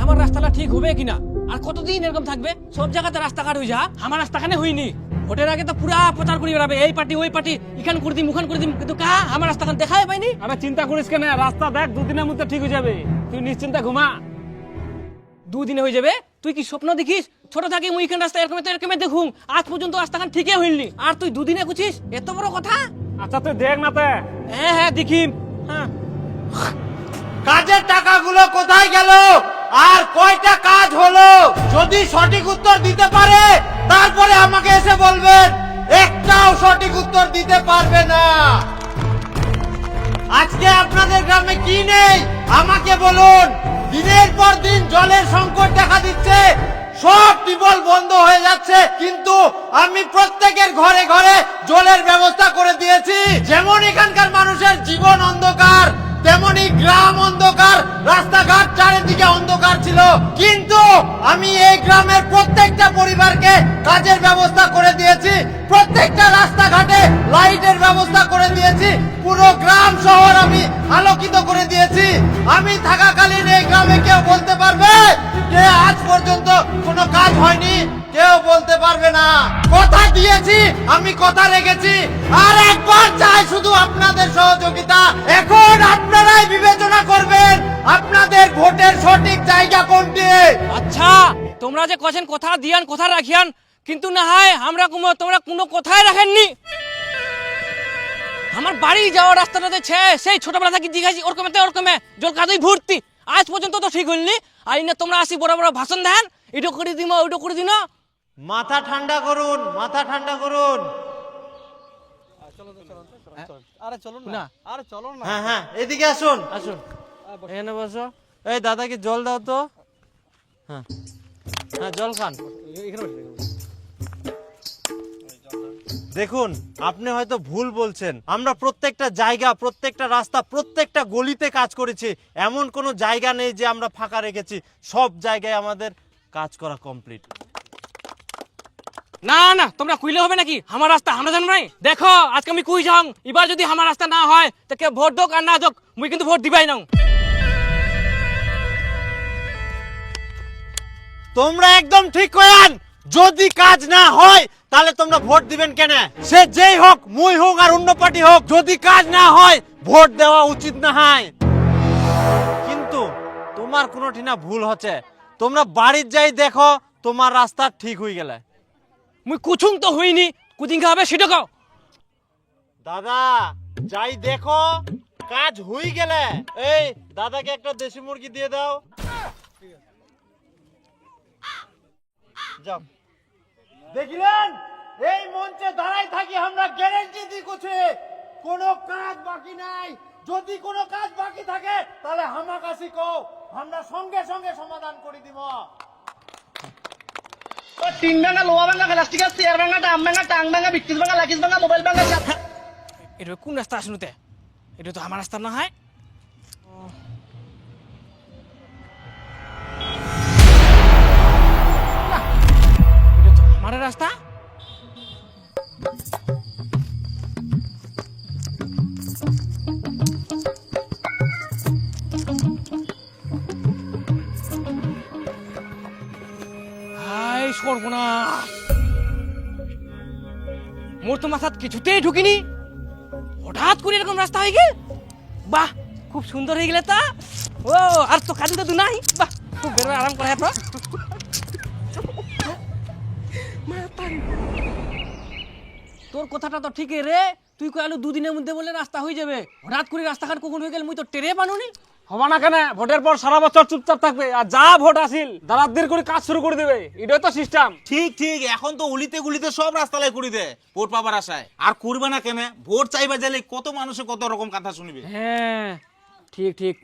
আমার রাস্তাটা ঠিক হবে কিনা, আর কতদিন এরকম থাকবে? সব জায়গাতে রাস্তাঘাট হয়ে যা, আমার রাস্তাখানে হয়নি। ভোটের আগে তো পুরা প্রচার করে বেড়াবে, এই পার্টি ওই পার্টি, ইখান করে দিম উখান করে দিম, কিন্তু কা আমার রাস্তাখান দেখাই পাইনি। আরে চিন্তা করিস কেন, রাস্তা দেখ 2 দিনের মধ্যে ঠিক হয়ে যাবে, তুই নিশ্চিন্তে ঘুমা। 2 দিনে হয়ে যাবে? তুই কি স্বপ্ন দেখিস? ছোট থাকি মুই ইখান রাস্তা এরকম দেখুম, আজ পর্যন্ত রাস্তাখান ঠিকই হইনি, আর তুই 2 দিনে কুছিস? এত বড় কথা? আচ্ছা তুই দেখ না তে। হ্যাঁ দেখিম। হ্যাঁ, কাজের টাকাগুলো কোথায় গেল আর কয়টা কাজ হলো? যদি সঠিক উত্তর দিতে পারে তারপরে আমাকে এসে বলবেন, একটাও সঠিক উত্তর দিতে পারবে না। আজকে আপনাদের গ্রামে কি নেই আমাকে বলুন। দিনের পর দিন জলের সংকট দেখা দিচ্ছে, সব টিউবওয়েল বন্ধ হয়ে যাচ্ছে, কিন্তু আমি প্রত্যেকের ঘরে ঘরে জলের ব্যবস্থা করে দিয়েছি। যেমন এখানকার মানুষের জীবন অন্ধকার, তেমনি গ্রাম অন্ধকার, রাস্তাঘাট চারিদিকে অন্ধকার ছিল, কিন্তু আমি এই গ্রামের প্রত্যেকটা পরিবারকে কাজের ব্যবস্থা করে দিয়েছি, প্রত্যেকটা রাস্তাঘাটে লাইটের ব্যবস্থা করে দিয়েছি, পুরো গ্রাম শহর আমি আলোকিত করে দিয়েছি। আমি থাকাকালীন এই গ্রামে কেউ বলতে পারবে যে আজ পর্যন্ত কোনো কাজ হয়নি? কেউ বলতে পারবে না। কথা দিয়েছি, আমি কথা রেখেছি, আর একবার চাই শুধু আপনাদের সহযোগিতা। এখন আপনারাই বিবেচনা করবেন আপনাদের ভোটের সঠিক জায়গা কোনটি। আচ্ছা তোমরা যে কছেন কথা দিয়ান কথা রাখিয়ান, কিন্তু না হয় আমরা তোমরা কোনো কথাই রাখেননি। আমার বাড়ি যাওয়ার রাস্তাটাতে সেই ছোটবেলা থেকে জিজ্ঞাসি ওরকমে জল কাদুই ভর্তি, আজ পর্যন্ত তো ঠিক হইনি। আর না তোমরা আসি বড় বড় ভাষণ দেন, এটা করে দিম ওইটা করে দিন। মাথা ঠান্ডা করুন, মাথা ঠান্ডা করুন। আরে চলুন না। আরে চলো না। হ্যাঁ হ্যাঁ, এদিকে আসুন। আসুন এখানে বসো। এই দাদাকে জল দাও তো। হ্যাঁ হ্যাঁ, জল খান। দেখুন, আপনি হয়তো ভুল বলছেন। আমরা প্রত্যেকটা জায়গা, প্রত্যেকটা রাস্তা, প্রত্যেকটা গলিতে কাজ করেছি। এমন কোনো জায়গা নেই যে আমরা ফাঁকা রেখেছি, সব জায়গায় আমাদের কাজ করা কমপ্লিট। না না তোমরা কইলে হবে নাকি? আমার রাস্তা আমরা জানো নাই। দেখো আজকে আমি কুই যাও, এবার যদি আমার রাস্তা না হয় তো কে ভোট দোক আর না দোক, মুই কিন্তু ভোট দিবাই না। তোমরা একদম ঠিক কয়ান, যদি কাজ না হয় তাহলে তোমরা ভোট দিবেন কেন? সে যেই হোক, মুই হোক আর অন্য পার্টি হোক, যদি কাজ না হয় ভোট দেওয়া উচিত না হয়। কিন্তু তোমার কোনোটি না ভুল হচ্ছে। তোমরা বাড়ির যাই দেখো তোমার রাস্তা ঠিক হয়ে গেলে। মুই কুছুং তো হইনি, কুদিন হবে সেটা কও। দাদা যাই দেখো কাজ হয়ে গেলে, এই দাদাকে একটা দেশি মুরগি দিয়ে দাও। যাও। দেখলেন, এই মঞ্চে দাঁড়াই থাকি আমরা গ্যারান্টি দিচ্ছি কোনো কাজ বাকি নাই। যদি কোনো কাজ বাকি থাকে তাহলে হামাকাশি কও, আমরা সঙ্গে সঙ্গে সমাধান করে দিব। 3 ভাঙা, লোহা ভাঙা, প্লাস্টিকের চেয়ার ভাঙা, ডাম ভাঙা, টাং ভাঙা, বিক্রিস ভাঙা, লাকিস ভাঙা, মোবাইল ভাঙা। এটা কোন রাস্তা আসনুতে? এটা তো আমার রাস্তা না হয়। না, এটা তো আমার রাস্তা। হাই সর্বনাশ, মোর তো মাথাত কিছুতেই ঢুকিনি, হঠাৎ করে এরকম রাস্তা হয়ে গেল। বাহ খুব সুন্দর হয়ে গেলে তা। ও আর তো কাজে তো নাই। বাহ খুব বেরো আরাম করে তো। তোর কথাটা তো ঠিকই রে, তুই কইলো 2 দিনের মধ্যে বলে রাস্তা হয়ে যাবে, হঠাৎ করে রাস্তাঘাট কখন হয়ে গেল মুই তো টেরে পানুনি। হবা না কেন? ভোটের পর সারা বছর চুপচাপ থাকবে, আর যা ভোট আসিল দাঁড়াদের করে কাজ শুরু করে দেবে, এটাই তো সিস্টেম। ঠিক ঠিক, এখন তো উলিতে গুলিতে সব রাস্তায় করে দে ভোট পাবার আশায়। আর করবে না কেন? ভোট চাইবা যাইলে কত মানুষে কত রকম কথা শুনবে। হ্যাঁ ঠিক ঠিক।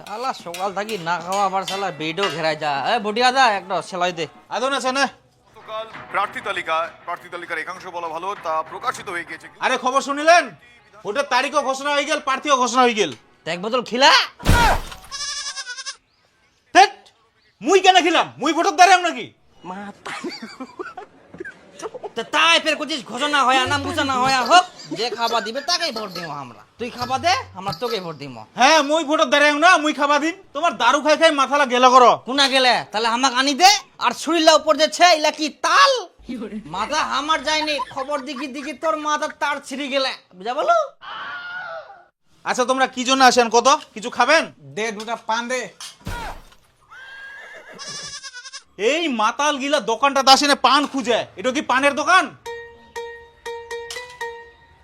শালা সকাল থাকি না খাওয়া আবার শালা বেডও ঘেরায় যা। এ ভটিয়া দা একটা সেলাই দে। আদন আছে না? গতকাল প্রার্থী তালিকার একাংশ বলা ভালো তা প্রকাশিত হয়ে গিয়েছে। আরে খবর শুনিলেন? ভোটের তারিখও ঘোষণা হয়ে গেল, প্রার্থীও ঘোষণা হয়ে গেল। এক বোতল খিলা। মুই কেন খিলাম? মুই ভোটের দ্বারে নাকি? তা তাই ফের করছিস ঘোষণা হয় নাম ঘোষণা হয় হোক যে খাবা দিবে তাকেই ভোট দিব আমরা তুই খাবা দে আমরা তোকে ভোট দিব হ্যাঁ মুই ভোটত দাঁড়াই না মুই খাবা দিন তোমার দারু খাই খাই মাথালা গেলা করো কোনা গেলে তাহলে আমাকে আনি দে আর ছুরিলা উপর যেছে ইলা কি তাল মাথা আমার যায়নি খবর দিকি দিকি তোর মাথা তার ছিঁড়ে গেলে বুঝা বলো আচ্ছা তোমরা কি জন্য আসেন কত কিছু খাবেন দে দুটা পান দে। এই মাতাল গিলা দোকানটা দাসেনে পান খুঁজে এটা কি পানের দোকান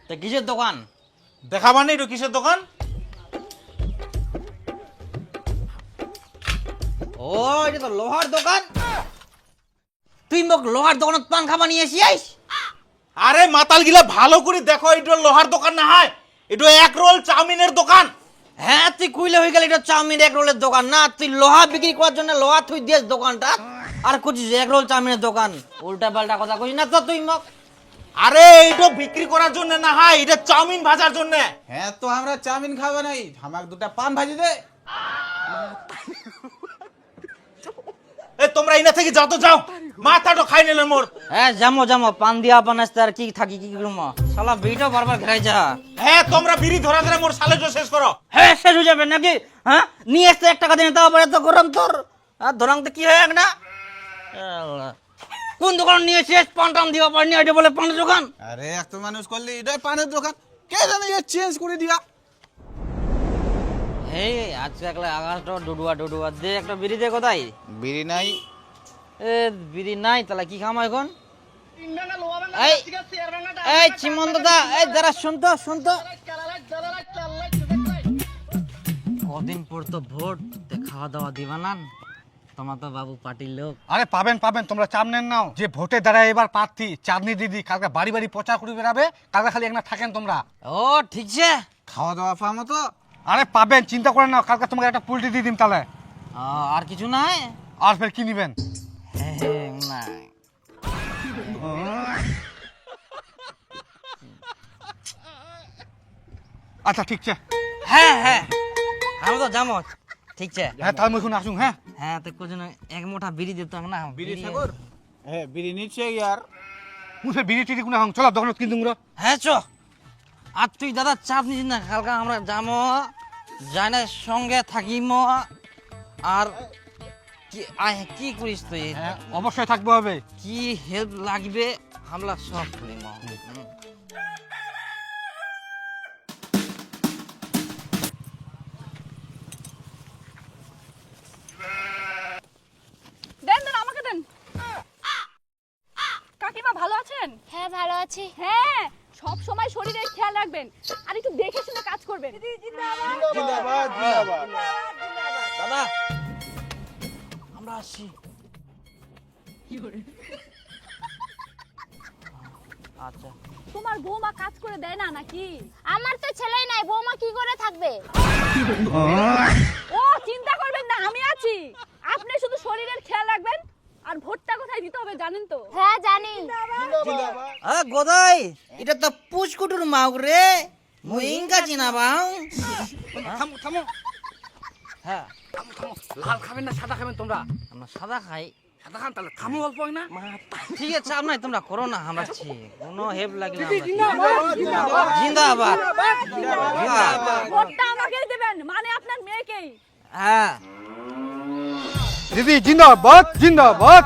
তা কিসের দোকান দেখাবানি এটা কিসের দোকান ও এটা তো লোহার দোকান তুই মোক লোহার দোকানত পান খাবা নিয়ে আসিস আরে মাতাল গিলা ভালো করে দেখো এটা লোহার দোকান না হয় এটা এক রোল চাউমিনের দোকান হ্যাঁ তুই কুইলে হয়ে গেল এটা চাউমিন এক রোলের দোকান না তুই লোহা বিক্রি করার জন্য লোহা তুই দিয়েছ দোকানটা আর কুচিস এক রোল চাউমিনের দোকান উল্টা পাল্টা কথা কইস না তো তুই মোক আরে এইটা বিক্রি করার জন্য না হয় এটা চাউমিন ভাজার জন্য হ্যাঁ তো আমরা চাউমিন খাবো নাই আমাকে দুটা পান ভাজি দে। এ তোমরা ইনা থেকে যাও তো যাও মাথাটা খাই নিলেন মোর হ্যাঁ জামো জামো পান দিয়া বানাইতে আর কি থাকি কি করবো শালা বিটা বারবার ঘেরাই যা হ্যাঁ তোমরা বিড়ি ধরা ধরে মোর সালেজো শেষ করো হ্যাঁ শেষ হয়ে যাবে নাকি হ্যাঁ নিয়ে আসতে 1 টাকা দিনে তাও পারে তো গরম তোর আর ধরাংতে কি হয় না আল্লাহ। কোন দোকান নিয়ে এসেছিস পান টান দিবা পারনি এটা বলে পানের দোকান আরে এত মানুষ করলে এটাই পানের দোকান কে জানে এ চেঞ্জ করে দিয়া হে আজকে একলা আগাটো ডুডুয়া দে একটা বিড়ি দে কোথায় বিড়ি নাই এ বিড়ি নাই তাহলে কি খাম এখন তিন ভাঙা লোহা ভাঙা এই প্লাস্টিকের চেয়ার ভাঙাটা এই চিমন দাদা এই যারা শুনতো কদিন পর তো ভোট খাওয়া দাওয়া দিবা না তোমার তো বাবু পার্টির লোক আরে পাবেন তোমরা চাপ নেন নাও যে ভোটে দাঁড়ায় এবার প্রার্থী চাঁদনি দিদি কালকে বাড়ি বাড়ি প্রচার করে বেড়াবে কালকে খালি একটা থাকেন তোমরা ও ঠিকছে খাওয়া দাওয়া পাবো তো আরে পাবেন চিন্তা করে নাও কালকে তোমাকে একটা পুলটি দিয়ে দিম তাহলে আর কিছু নাই আর ফের কি নিবেন নাই আচ্ছা ঠিক আছে হ্যাঁ আমি তো যাবো ঠিকছে হ্যাঁ তাহলে মুই এখন আসুন হ্যাঁ হ্যাঁ তো কোজন এক মোটা বিড়ি দিত না বিড়ি ঠাকুর হ্যাঁ বিড়ি নিচ্ছে ইয়ার মুই ফের বিড়ি টিড়ি কোনো চলো দোকানত কিনতুম হ্যাঁ চ আর তুই দাদা চাপ নিস না কালকে আমরা যাবো জানে সঙ্গে থাকিম আর কি করিস তুই অবশ্যই থাকবো হবে কি হেল্প লাগবে আমরা সব করিম দেন আমাকে দেন কাকিমা ভালো আছেন? হ্যাঁ ভালো আছি। হ্যাঁ সব সময় শরীরের খেয়াল রাখবেন আর একটু দেখে শুনে কাজ করবেন। দাদা আমরা আসছি আচ্ছা তোমার বৌমা কাজ করে দেয় না নাকি? আমার তো ছেলেই নাই, বৌমা কি করে থাকবে? ও চিন্তা করবেন না, আমি আছি। আপনি শুধু শরীরের খেয়াল রাখবেন আর ভোটটা কোথায় দিতে হবে জানেন তো? হ্যাঁ জানি। গোদাই এটা তো পুচকুটুর মাগ রে মুই ইনকা চিনা বাং থামো হ্যাঁ লাল খাবেন না সাদা খাবেন তোমরা? আমরা সাদা খাই। সাদা খান তাহলে থামো অল্প না। ঠিক আছে চাপ নাই তোমরা করো না আমরা ছি কোনো হেল্প লাগলে জিন্দাবাদ ভোটটা আমাকেই দেবেন মানে আপনার মেয়েকেই। হ্যাঁ দিদি জিন্দাবাদ জিন্দাবাদ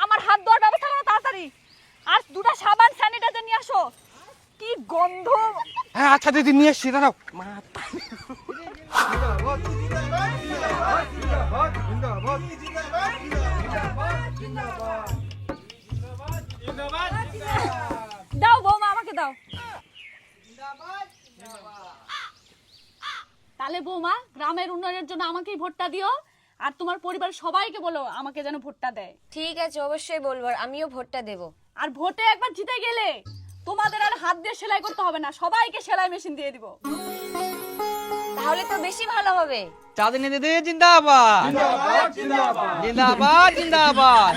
আমার হাত ধোয়ার ব্যবস্থা করো তাড়াতাড়ি আর দুটো সাবান স্যানিটাইজার নিয়ে আসো। কি গন্ধ। হ্যাঁ আচ্ছা দিদি নিয়ে এসছি দাঁড়াও দাও বৌমা আমাকে দাও। তাহলে বৌমা গ্রামের উন্নয়নের জন্য আমাকেই ভোটটা দিও আর তোমার পরিবারের সবাইকে বলো আমাকে যেন ভোটটা দেয়। ঠিক আছে অবশ্যই বলবো, আমিও ভোটটা দেব। আর ভোটে একবার জিতে গেলে তোমাদের আর হাত দিয়ে সেলাই করতে হবে না, সবাইকে সেলাই মেশিন দিয়ে দিব। তাহলে তো বেশি ভালো হবে। চাঁদনি দিদি জিন্দাবাদ জিন্দাবাদ জিন্দাবাদ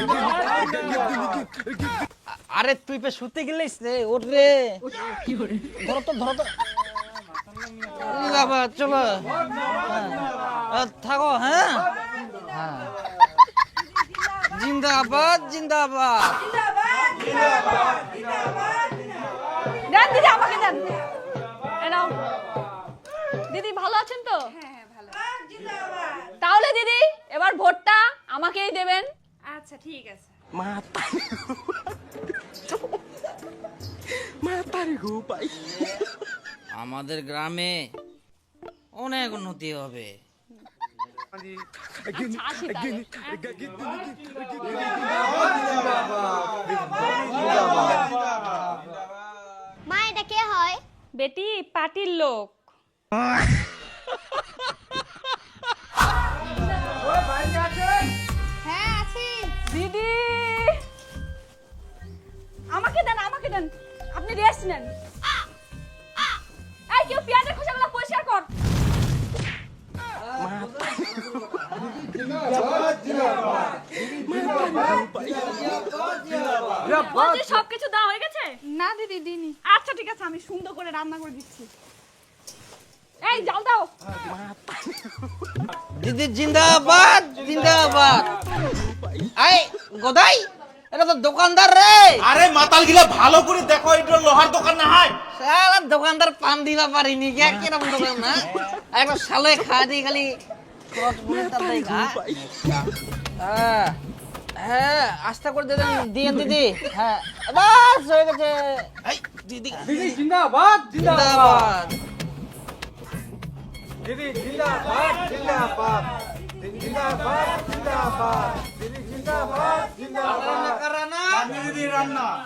আরে তুই পে শুতে গেলিস রে ওঠ রে ধরো তো জিন্দাবাদ চলো থাকো হ্যাঁ জিন্দাবাদ জিন্দাবাদ দেন দিদি, আমাকে দেন। এই নাও। দিদি ভালো আছেন তো? তাহলে দিদি এবার ভোটটা আমাকেই দেবেন। আচ্ছা ঠিক আছে। আমাদের গ্রামে অনেক উন্নতি হবে। আচ্ছা, আসি তাহলে। মা এটা কে হয়? বেটি পার্টির লোক। হ্যাঁ আছি। দিদি আমাকে দেন, আমাকে দেন। আপনি রেস্ট নেন। এই কেউ পেঁয়াজের খোসাগুলো পরিষ্কার কর। বলছি সবকিছু দেওয়া হয়ে গেছে? না দিদি দিনি। আচ্ছা ঠিক আছে, আমি সুন্দর করে রান্না করে দিচ্ছি। এই জাল দাও। দিদি জিন্দাবাদ, জিন্দাবাদ। এই গদাই, এটা তো দোকানদার রে। আরে মাতাল গিলা ভালো করে দেখো, এটা লোহার দোকান না হয়। সারা দোকানদার পান দিবা পারিনি কে, কিরকম দোকান না? একবার শালে খা দি খালি ক্রস বুলেটার দেখা। হ্যাঁ হ্যাঁ, আস্তে করে দেন দিয়েন দিদি। হ্যাঁ বাস হয়ে গেছে। এই দিদি দিদি জিন্দাবাদ জিন্দাবাদ। দিদি জিন্দাবাদ জিন্দাবাদ দিদি জিন্দাবাদ জিন্দাবাদ দিদি জিন্দাবাদ জিন্দাবাদ।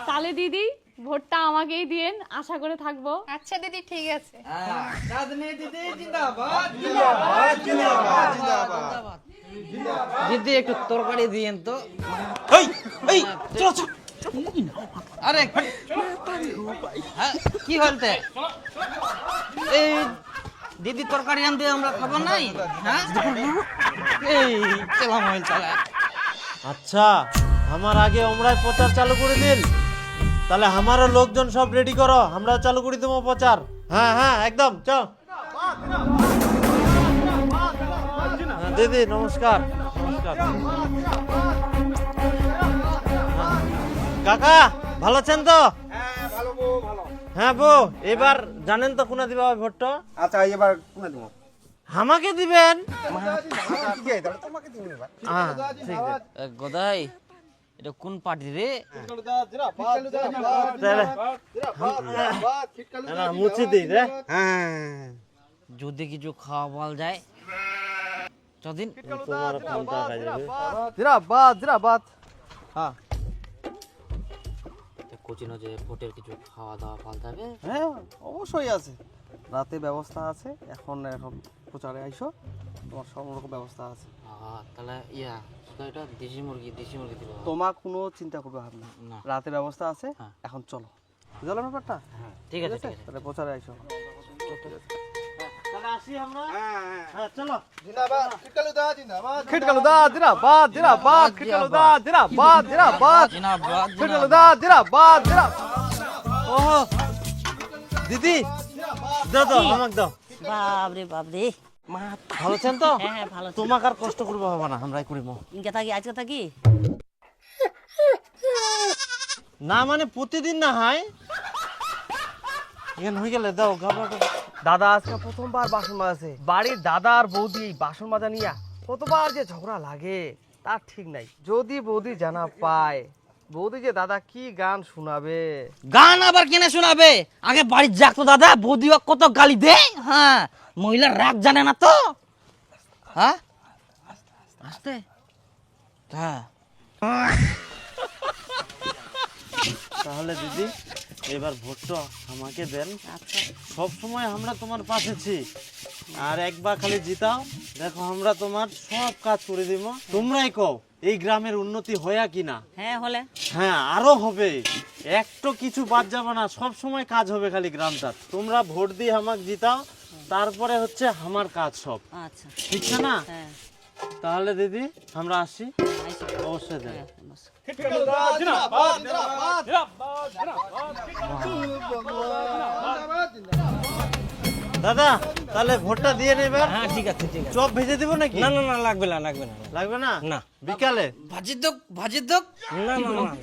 তাহলে দিদি ভোটটা আমাকেই দিয়েন, আশা করে থাকবো। আচ্ছা দিদি ঠিক আছে। দিদি একটু তরকারি দিয়েন তো। এই এই চলো চলো। আরে হ্যাঁ, কি হলতে? এই দিদি তরকারি আনতে আমরা খাবার নাই? হ্যাঁ এই চলাম হইল চালা। আচ্ছা, আমার আগে আমরাই প্রচার চালু করে দিন, তাহলে আমারও লোকজন সব রেডি করো, আমরাও চালু করে দেবো প্রচার। হ্যাঁ হ্যাঁ একদম চল। হ্যাঁ, দিদি নমস্কার। নমস্কার কাকা, ভালো আছেন তো? হ্যাঁ বউ, এবার জানেন তো কোনা দিবা ভোটটা? আচ্ছা এবার কোনা দেব? আমাকে দিবেন? গদাই, এটা কোন পার্টি রে? মুছে দিই রে। যদি কিছু খাওয়া বল যায় যদিন তোমার কোন টাকা যাবে? জিরাবাদ জিরাবাদ। হ্যাঁ কোচিনো যে ভোটের কিছু খাওয়া দাওয়া পাল্টা হবে? হ্যাঁ অবশ্যই আছে, রাতে ব্যবস্থা আছে। এখন এখন প্রচারে আইসো, তোমার সব রকম ব্যবস্থা আছে। তাহলে ইয়া শুধু এটা দেশি মুরগি দিব? তোমার কোনো চিন্তা করবে হবে না, না। রাতে ব্যবস্থা আছে। হ্যাঁ। এখন চলো, বুঝলো ব্যাপারটা? ঠিক আছে, ঠিক আছে। তাহলে প্রচারে আইসো। তাহলে আসি আমরা। হ্যাঁ চলো। খিটকালুদা জিরাবাদ জিরাবাদ খিটকালুদা জিরাবাদ জিরাবাদ জিনাবাদ, খিটকালুদা জিরাবাদ জিরাবাদ। ওহো দিদি দাও দাও, আমাকে দাও। বাপরে বাপরে। ভালো আছেন তো? হ্যাঁ হ্যাঁ ভালো। তোমাকে আর কষ্ট করবো হবে না, আমরাই করিব। ইনকে থাকি আজকে থাকি। না মানে প্রতিদিন না হয়, এখানে হয়ে গেলে দাও ঘাবড়াটা। দাদা আজকে প্রথমবার বাসন মাজাছে। বাড়ির দাদা আর বৌদি বাসন মাজা নিয়া কতবার যে ঝগড়া লাগে তার ঠিক নাই। যদি বৌদি জানা পায়, বৌদি যে দাদা কি গান শোনাবে। গান আবার কেনে শোনাবে? আগে বাড়ি যাক তো দাদা, বৌদি কত গালি দে। হ্যাঁ, মহিলার রাগ জানে না তো। হ্যাঁ আস্তে। হ্যাঁ তাহলে দিদি এবার ভোটটা আমাকে দেন। সব সময় আমরা তোমার পাশে ছি, আর একবার খালি জিতাও, দেখো আমরা তোমার সব কাজ করে দিব। তোমরাই কও এই গ্রামের উন্নতি হয়া কিনা? হ্যাঁ হলে। হ্যাঁ আরো হবে, একটু কিছু বাদ যাবে না, সব সময় কাজ হবে খালি গ্রামটা। তোমরা ভোট দিয়ে আমাকে জিতাও, তারপরে হচ্ছে আমার কাজ সব। আচ্ছা ঠিক আছে না? হ্যাঁ তাহলে দিদি আমরা আসি। আইসো। অবশ্যই দেন। হ্যাঁ, বস। দাদা তাহলে ভোটটা দিয়ে নেবেন। হ্যাঁ ঠিক আছে ঠিক আছে। চপ ভেজে দিব নাকি? না না না লাগবে না লাগবে না লাগবে না? না। বিকালে? ভাজির দোক না না না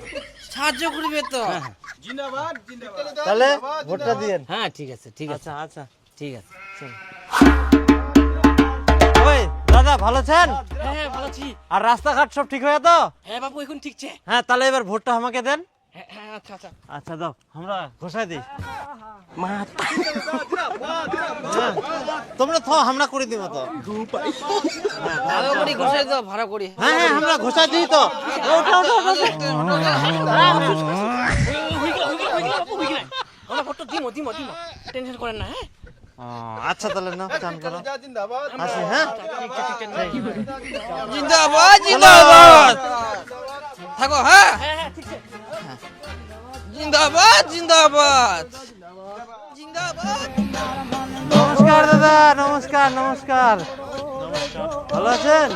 সাহায্য করবে তো। তাহলে ভোটটা দিয়েন। হ্যাঁ ঠিক আছে ঠিক আছে আচ্ছা আচ্ছা ঠিক আছে চল। ওই দাদা ভালো আছেন? হ্যাঁ হ্যাঁ ভালো আছি। আর রাস্তাঘাট সব ঠিক হয়ে তো? হ্যাঁ বাবু এখন ঠিক আছে। হ্যাঁ তাহলে এবার ভোটটা আমাকে দেন। হ্যাঁ হ্যাঁ আচ্ছা আচ্ছা। আচ্ছা দাও, আমরা ঘোষায় দিই। তোমরা তো আমরা করে দিব তো। ভালো করে ঘষে দাও, ভালো করে। হ্যাঁ হ্যাঁ আমরা ঘোষায় দিই তো। ওঠো ওঠো ওঠো। আমরা ফটো দিমো দিমো দিমো টেনশন করেন না। হ্যাঁ আচ্ছা তাহলে না চান করো। আসি হ্যাঁ। জিন্দাবাদ জিন্দাবাদ থাকো। হ্যাঁ হ্যাঁ হ্যাঁ ঠিক আছে। জিন্দাবাদ জিন্দাবাদ জিন্দাবাদ। নমস্কার দাদা, নমস্কার নমস্কার। ভালো আছেন?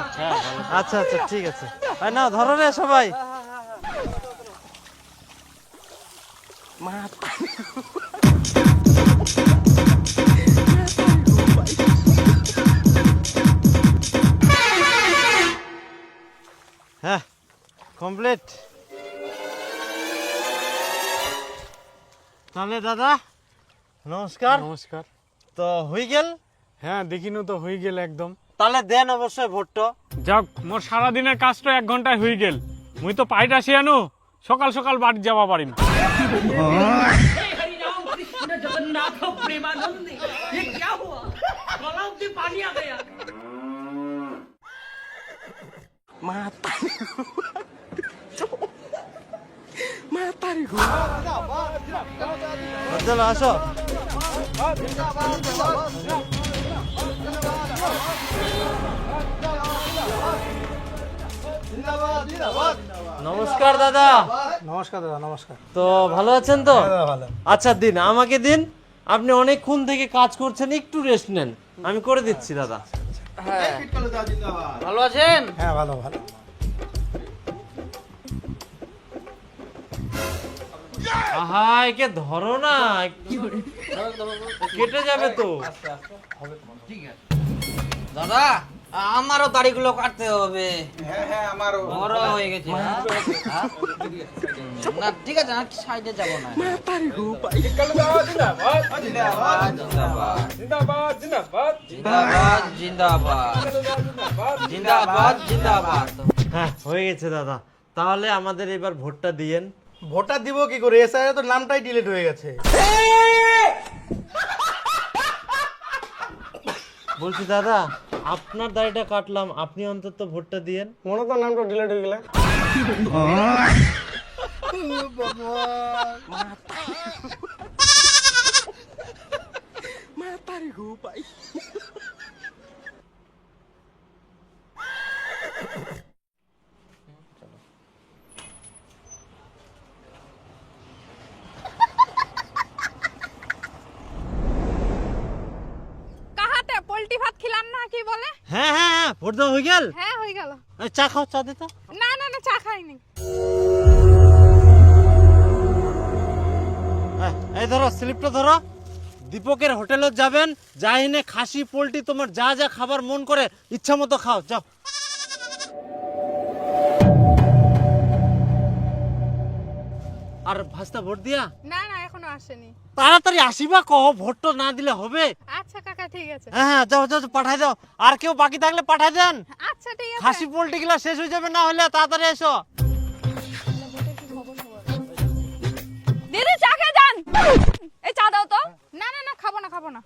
আচ্ছা আচ্ছা ঠিক আছে। ভাই নাও ধরো রে সবাই। হ্যাঁ কমপ্লিট। তাহলে দাদা নমস্কার। নমস্কার। তো হয়ে গেল? হ্যাঁ দেখিনু তো হয়ে গেল একদম। তাহলে দেন অবশ্যই ভোটটা। যাক মোর সারা দিনের কাজটা 1 ঘন্টায় হয়ে গেল। মুই তো পাইট আসি আনো সকাল সকাল বাড়ি যাওয়া পারিম। जगन्नाथ प्रेमानंद ये क्या हुआ? गला में पानी आ गया। চলো আসো। নমস্কার দাদা। নমস্কার দাদা, নমস্কার। তো ভালো আছেন তো? আচ্ছা দিন, আমাকে দিন। আপনি অনেকক্ষণ থেকে কাজ করছেন, একটু রেস্ট নেন, আমি করে দিচ্ছি দাদা। হ্যাঁ ভালো আছেন? হ্যাঁ ভালো ভালো। আহা একে ধরো না, কেটে যাবে তো। দাদা আমারও দাড়িগুলো কাটতে হবে। হ্যাঁ হ্যাঁ আমারও বড় হয়ে গেছে। না ঠিক আছে, না সাইডে যাব না। জিন্দাবাদ জিন্দাবাদ জিন্দাবাদ জিন্দাবাদ। হ্যাঁ হয়ে গেছে দাদা। তাহলে আমাদের এবার ভোটটা দিয়েন। ভোটটা দিব কি করে? এসআইআর তো নামটাই ডিলিট হয়ে গেছে। বলছি দাদা, আপনার দাড়িটা কাটলাম, আপনি অন্তত ভোটটা দিয়েন। মনে তো নামটা ডিলিট হয়ে গেলে। কাহাতে পোল্ট্রি ভাত খিলাম না কি বলে? হ্যাঁ হ্যাঁ হ্যাঁ ভোট দেওয়া হয়ে গেল। হ্যাঁ হয়ে গেল। চা খাও, চা দে তো। না না না চা খাইনি। এই ধরো স্লিপটা ধরো। দীপকের হোটেলে যাবেন, যাইনে খাসি পোল্ট্রি তোমার যা যা খাবার মন করে ইচ্ছা মতো খাও, যাও। আর ভাস্তা ভোট দিয়া? না না এখনো আসেনি। তাড়াতাড়ি আসিবা, কহ ভোটটা না দিলে হবে। আচ্ছা কাকা ঠিক আছে। হ্যাঁ হ্যাঁ যাও যাও পাঠাই দাও। আর কেউ বাকি থাকলে পাঠাই দেন। আচ্ছা ঠিক আছে। খাসি পোল্ট্রি গুলা শেষ হয়ে যাবে, না হলে তাড়াতাড়ি এসো। দিদি চা খেয়ে যান। এই চা দাও তো। না না না খাবো না খাবো না।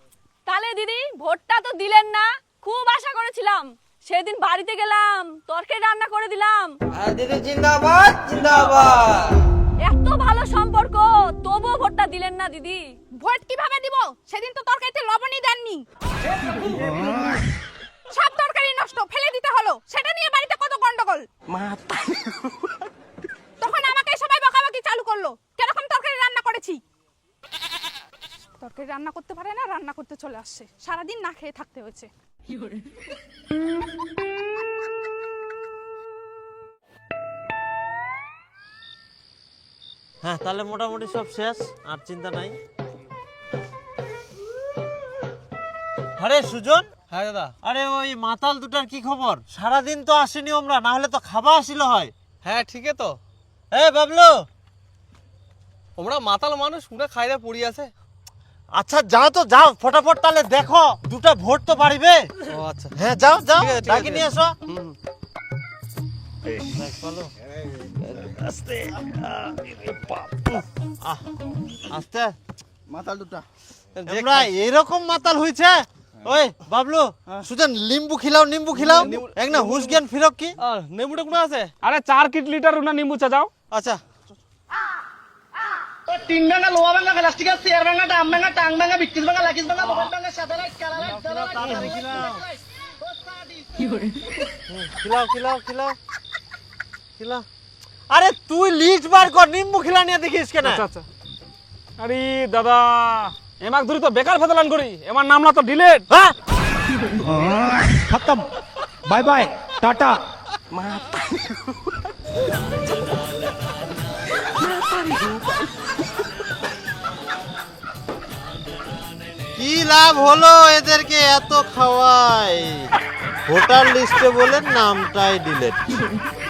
তাহলে দিদি ভোটটা তো দিলেন না, খুব আশা করেছিলাম। সেদিন বাড়িতে গেলাম, তরকারি রান্না করে দিলাম। দিদি জিন্দাবাদ জিন্দাবাদ। এত ভালো সম্পর্ক, তবুও ভোটটা দিলেন না দিদি। ভোট কিভাবে দিব? সেদিন তো তরকারিতে লবণই দেননি। সব তরকারি নষ্ট, ফেলে দিতে হলো। সেটা নিয়ে বাড়িতে কত গন্ডগোল। তখন আমাকে সবাই বকাবকি চালু করলো, কিরকম তরকারি রান্না করেছি। তরকারি রান্না করতে পারে না, রান্না করতে চলে আসছে। সারাদিন না খেয়ে থাকতে হয়েছে। হ্যাঁ তাহলে মোটামুটি সব শেষ, আর চিন্তা নাই। আরে সুজন, হ্যাঁ দাদা। আরে ওই মাতাল দুটার কি খবর? সারাদিন তো আসেনি আমরা, না হলে তো খাবা আসিল হয়। হ্যাঁ ঠিকই তো। এ বাবলু, ওমরা মাতাল মানুষ পুরা খাইরা পড়ি আছে। আচ্ছা যাও তো, যাও ফটাফট, তাহলে দেখো দুটা ভোট তো পারিবে। ও আচ্ছা। হ্যাঁ যাও যাও, ঠিক আছে, ঠিক ডাকি আছে। নিয়ে এসো। হুম। আস্তে, মাতাল দুটা আমরা এরকম মাতাল হইছে। ওই বাবলু, সুজন লিম্বু খিলাও, নিম্বু খিলাও, এক না হুশ জ্ঞান ফিরক কি। আর নেমুটা কোন আছে? আরে 4 লিটার না নিম্বু চা যাও। আচ্ছা তিন ভাঙা লোহা ভাঙা প্লাস্টিক আর চেয়ার ভাঙা আম ভাঙা টাং ভাঙা বিক্রিস ভাঙা লাকিস ভাঙা মোবাইল ভাঙা সাদা লাইট কালা লাইট খিলাও খিলাও খিলাও খিলাও। আরে তুই লিস্ট বার কর, নিম্বু খিলা নিয়ে দেখিস কেন? আচ্ছা আচ্ছা। আরে দাদা, এমাক ধরি তো বেকার ফেদলান করি, এমার নামলা তো ডিলেট। হ্যাঁ খতম বাই বাই টাটা কি লাভ হলো এদেরকে এত খাওয়াই? ভোটার লিস্টে বলে নামটাই ডিলেট।